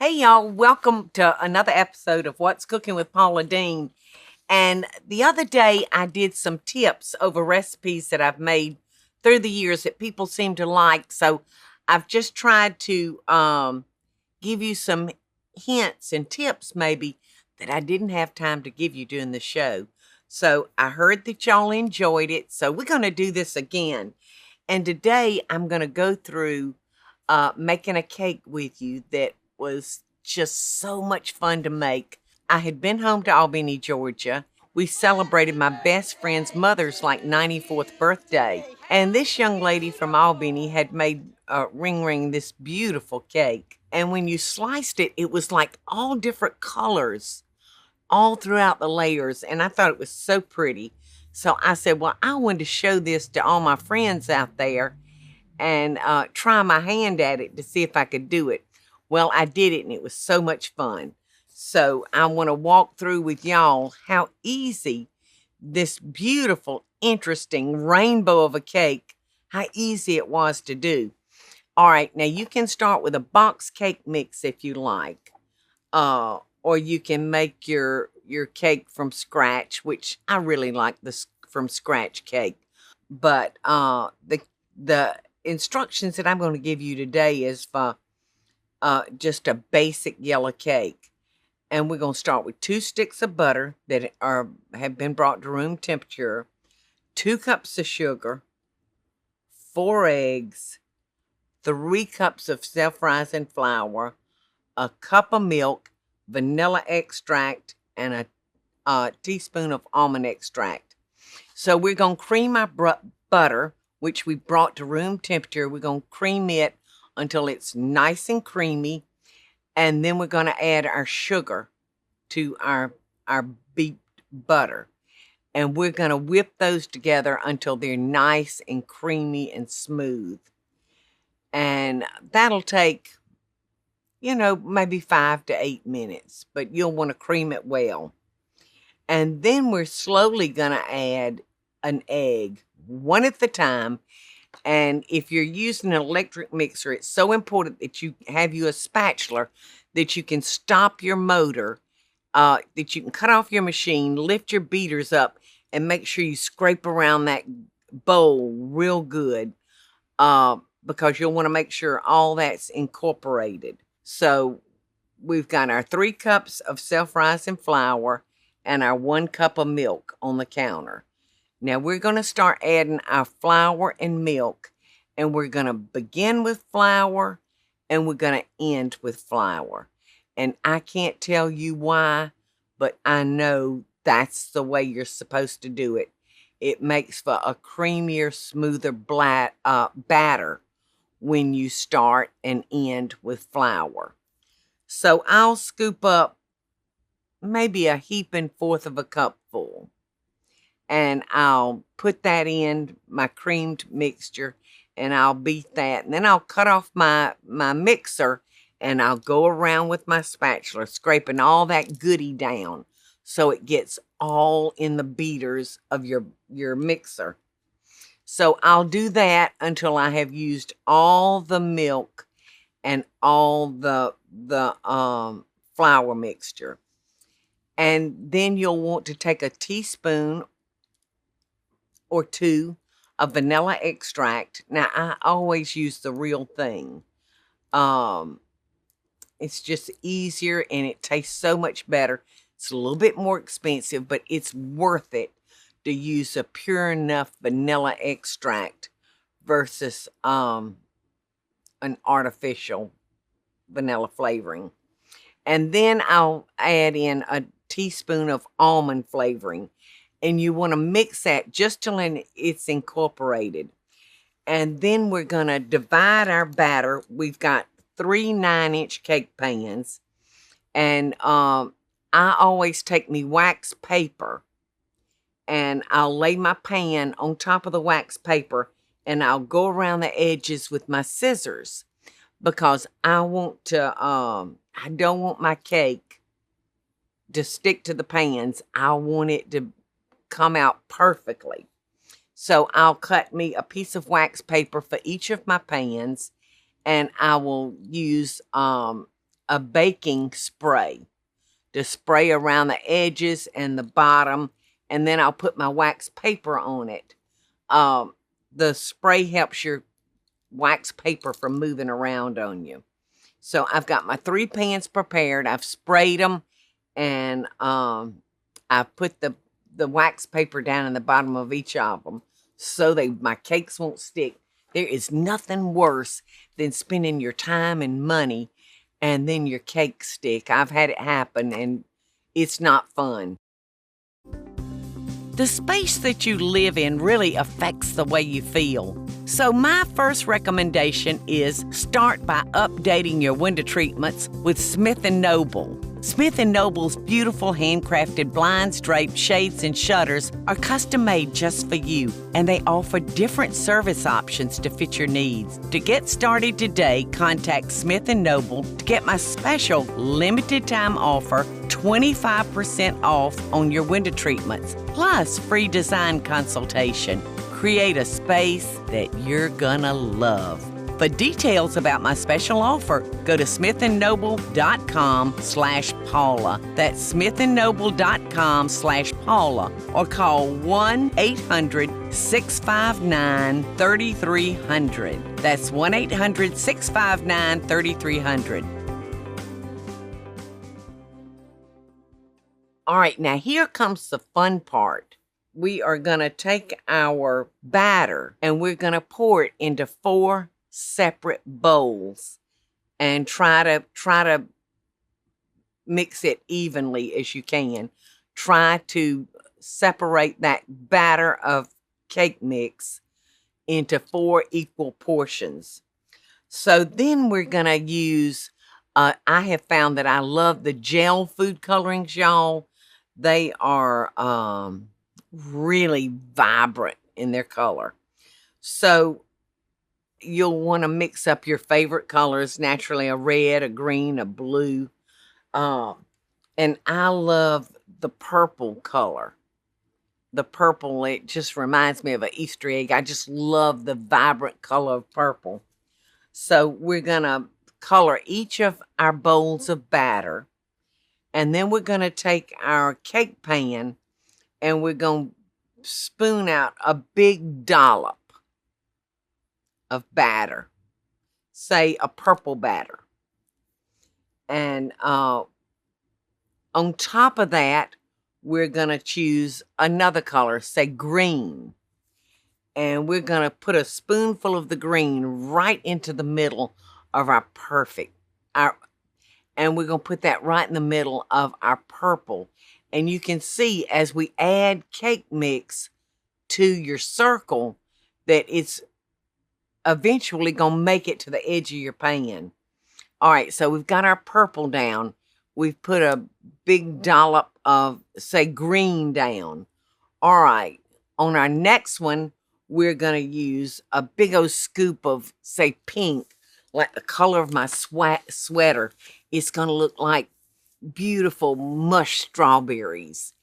Hey y'all, welcome to another episode of What's Cooking with Paula Deen. And the other day I did some tips over recipes that I've made through the years that people seem to like. So I've just tried to give you some hints and tips maybe that I didn't have time to give you during the show. So I heard that y'all enjoyed it. So we're going to do this again. And today I'm going to go through making a cake with you that was just so much fun to make. I had been home to Albany, Georgia. We celebrated my best friend's mother's 94th birthday. And this young lady from Albany had made Ring Ring this beautiful cake. And when you sliced it, it was like all different colors all throughout the layers. And I thought it was so pretty. So I said, well, I wanted to show this to all my friends out there and try my hand at it to see if I could do it. Well, I did it and it was so much fun. So I want to walk through with y'all how easy this beautiful, interesting rainbow of a cake, how easy it was to do. All right, now you can start with a box cake mix if you like. Or you can make your cake from scratch, which I really like this from scratch cake. But the instructions that I'm going to give you today is for just a basic yellow cake. And we're going to start with 2 sticks of butter that have been brought to room temperature, 2 cups of sugar, 4 eggs, 3 cups of self-rising flour, a cup of milk, vanilla extract, and a teaspoon of almond extract. So we're going to cream our butter, which we brought to room temperature. We're going to cream it until it's nice and creamy. And then we're going to add our sugar to our beat butter. And we're going to whip those together until they're nice and creamy and smooth. And that'll take, maybe 5 to 8 minutes. But you'll want to cream it well. And then we're slowly going to add an egg, one at a time. And if you're using an electric mixer, it's so important that you have a spatula that you can stop your motor, that you can cut off your machine, lift your beaters up, and make sure you scrape around that bowl real good, because you'll want to make sure all that's incorporated. So we've got our 3 cups of self-rising flour and our 1 cup of milk on the counter. Now we're going to start adding our flour and milk, and we're going to begin with flour and we're going to end with flour. And I can't tell you why, but I know that's the way you're supposed to do it. It makes for a creamier, smoother batter when you start and end with flour. So I'll scoop up maybe a heaping fourth of a cup full. And I'll put that in my creamed mixture and I'll beat that. And then I'll cut off my mixer and I'll go around with my spatula, scraping all that goody down so it gets all in the beaters of your mixer. So I'll do that until I have used all the milk and all the flour mixture. And then you'll want to take a teaspoon or 2 of vanilla extract. Now, I always use the real thing. It's just easier and it tastes so much better. It's a little bit more expensive, but it's worth it to use a pure enough vanilla extract versus an artificial vanilla flavoring. And then I'll add in a teaspoon of almond flavoring. And you want to mix that just till it's incorporated. And then we're going to divide our batter. We've got 3 9-inch cake pans. And I always take me wax paper. And I'll lay my pan on top of the wax paper. And I'll go around the edges with my scissors. Because I want to, I don't want my cake to stick to the pans. I want it to come out perfectly. So I'll cut me a piece of wax paper for each of my pans, and I will use a baking spray to spray around the edges and the bottom, and then I'll put my wax paper on it. The spray helps your wax paper from moving around on you. So I've got my 3 pans prepared. I've sprayed them, and I've put the wax paper down in the bottom of each of them so my cakes won't stick. There is nothing worse than spending your time and money and then your cakes stick. I've had it happen, and it's not fun. The space that you live in really affects the way you feel. So my first recommendation is start by updating your window treatments with Smith & Noble. Smith & Noble's beautiful handcrafted blinds, drapes, shades, and shutters are custom made just for you, and they offer different service options to fit your needs. To get started today, contact Smith & Noble to get my special limited time offer, 25% off on your window treatments, plus free design consultation. Create a space that you're gonna love. For details about my special offer, go to smithandnoble.com/Paula. That's smithandnoble.com/Paula, or call 1-800-659-3300. That's 1-800-659-3300. All right, now here comes the fun part. We are going to take our batter and we're going to pour it into 4 separate bowls and try to mix it evenly as you can. Try to separate that batter of cake mix into 4 equal portions. So then we're going to use, I have found that I love the gel food colorings, y'all. They are really vibrant in their color. So you'll want to mix up your favorite colors, naturally a red, a green, a blue. And I love the purple color. The purple, it just reminds me of an Easter egg. I just love the vibrant color of purple. So we're going to color each of our bowls of batter. And then we're going to take our cake pan and we're going to spoon out a big dollop of batter, say a purple batter. And on top of that, we're going to choose another color, say green. And we're going to put a spoonful of the green right into the middle of our and we're going to put that right in the middle of our purple. And you can see as we add cake mix to your circle that it's eventually going to make it to the edge of your pan. All right, so we've got our purple down. We've put a big dollop of, say, green down. All right, on our next one, we're going to use a big old scoop of, say, pink, like the color of my sweater. It's going to look like beautiful mush strawberries.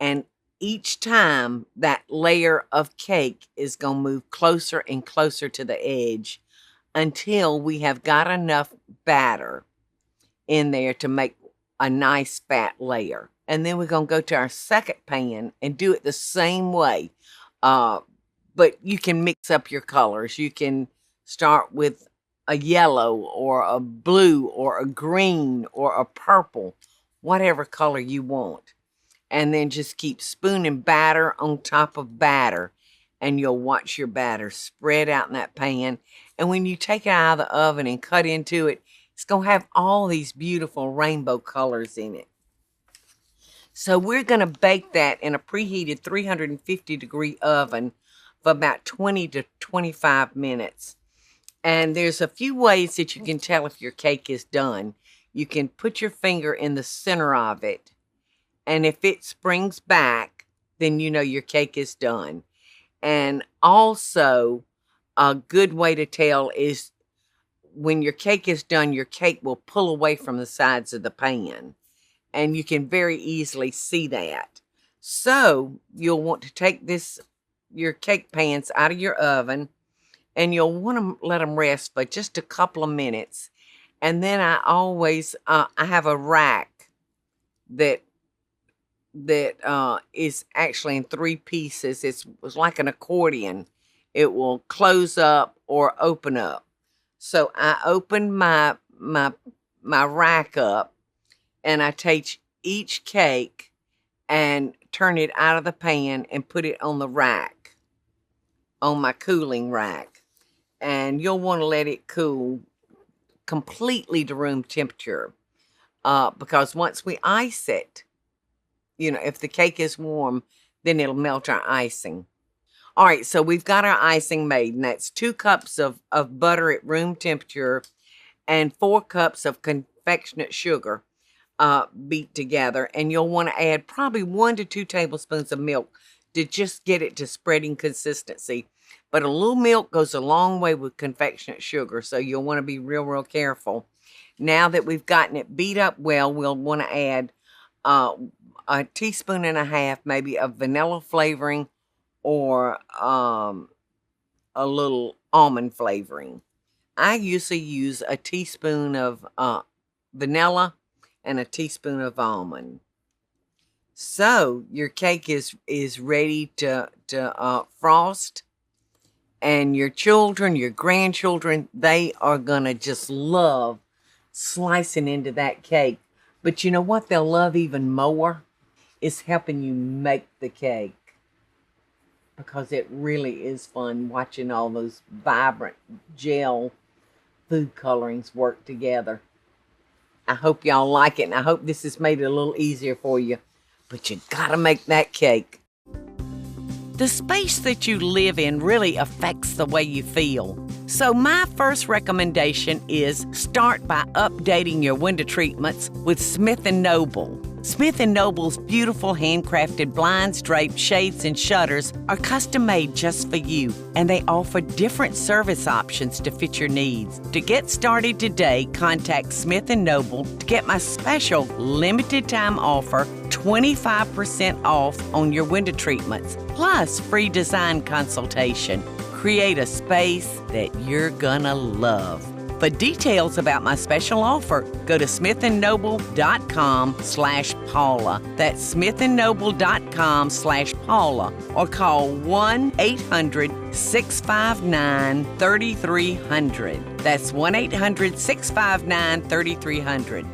And each time that layer of cake is going to move closer and closer to the edge until we have got enough batter in there to make a nice fat layer. And then we're going to go to our second pan and do it the same way. But you can mix up your colors. You can start with a yellow or a blue or a green or a purple, whatever color you want. And then just keep spooning batter on top of batter, and you'll watch your batter spread out in that pan. And when you take it out of the oven and cut into it, it's going to have all these beautiful rainbow colors in it. So we're going to bake that in a preheated 350-degree oven for about 20 to 25 minutes. And there's a few ways that you can tell if your cake is done. You can put your finger in the center of it, and if it springs back, then you know your cake is done. And also, a good way to tell is when your cake is done, your cake will pull away from the sides of the pan. And you can very easily see that. So you'll want to take your cake pans out of your oven, and you'll want to let them rest for just a couple of minutes. And then I always, I have a rack that is actually in 3 pieces. It's like an accordion. It will close up or open up. So I open my rack up, and I take each cake and turn it out of the pan and put it on the rack, on my cooling rack. And you'll want to let it cool completely to room temperature, because once we ice it, if the cake is warm, then it'll melt our icing. All right, so we've got our icing made, and that's 2 cups of butter at room temperature and 4 cups of confectionate sugar beat together. And you'll want to add probably 1 to 2 tablespoons of milk to just get it to spreading consistency. But a little milk goes a long way with confectionate sugar, so you'll want to be real, real careful. Now that we've gotten it beat up well, we'll want to add a teaspoon and a half maybe of vanilla flavoring, or a little almond flavoring. I usually use a teaspoon of vanilla and a teaspoon of almond. So your cake is ready to frost, and your children, your grandchildren, they are gonna just love slicing into that cake. But you know what they'll love even more is helping you make the cake, because it really is fun watching all those vibrant gel food colorings work together. I hope y'all like it, and I hope this has made it a little easier for you. But you gotta make that cake. The space that you live in really affects the way you feel. So my first recommendation is start by updating your window treatments with Smith & Noble. Smith & Noble's beautiful handcrafted blinds, drapes, shades, and shutters are custom made just for you, and they offer different service options to fit your needs. To get started today, contact Smith & Noble to get my special limited time offer, 25% off on your window treatments, plus free design consultation. Create a space that you're gonna love. For details about my special offer, go to smithandnoble.com/Paula. That's smithandnoble.com/Paula, or call 1-800-659-3300. That's 1-800-659-3300.